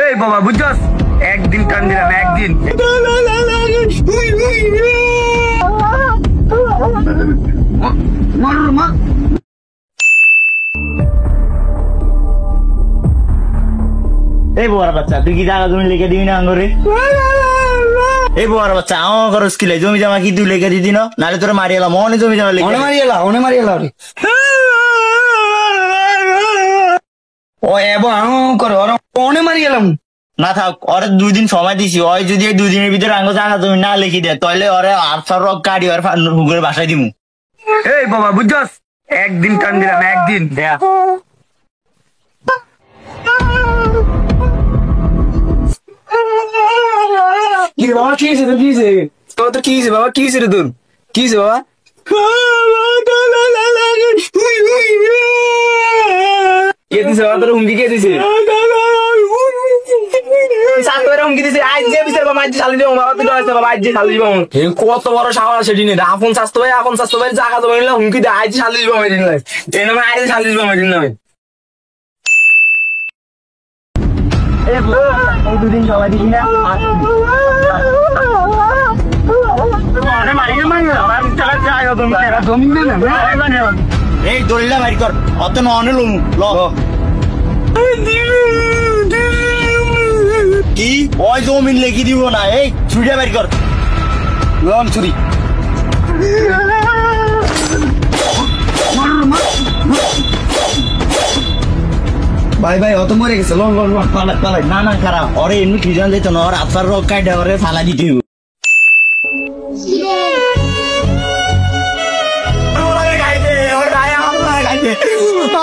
এই বাবা বুঝছস, একদিন টান দিলাম একদিন। এই বড় বাচ্চা তুই কি জায়গা জমি লিখে দিবি না আঙ্গরে? এই বড় বাচ্চা আমার খরচ কিলে জমি জমা কি তুই লিখে দিদি না, নাহলে তোরা মারি এলাম মনে জমি জমা লিখে মারিয়ালা ও এবো করো অনে মারিয়ালাম না থাক। ওরে 2 দিন সময় দিছি, ওই যদি এই 2 দিনের ভিতরে আঙ্গ জায়গা জমি না লিখি দেয় তাহলে ওরে 800 রক কাটি ওর হুগের বাসায় দিমু। এই বাবা বুঝছস, একদিন টান দিলাম একদিন। কি রে বাবা, কি হয়েছে তোর? কি হয়েছে তোর? কি হয়েছে বাবা? কি হয়েছে রে তোর? কি হয়েছে বাবা? কে দিছে বাবা তোর হুমকি? কে দিছে হুমকি দিছে? আজ যে বিচার বাবা, আজ যে চালিয়ে দেবো বাবা। তুই ডরাইছে বাবা, আজ যে চালিয়ে দিবো। কত বড় সাহস সেটি নেই। আপন স্বাস্থ্য ভাই জায়গা তো বানিলাম, হুমকি দিয়ে আজ যে চালিয়ে দিবো আমি দিন নাই। এই নামে আজ যে চালিয়ে দিবো আমি দিন নাই। এই 2 দিন সময় দিছি না, এই দলিলা বাড়ি কর অত ননে লমু কি ওই জমিন লেখি দিব না। এই ছুরিয়া বাড়ি কর লন ছুরি। ভাই ভাই অত মরে গেছে, লোন পালাই না না খারাপ ওরে এমনি খিজান যেত না, ওর আফসার রোগ কাটে ওরে ফালা দিতে হইব।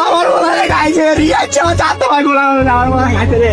আমার বলা গাইছে রিয়া চাচা তো ভাই বলা আমার বলা গাইছে রে।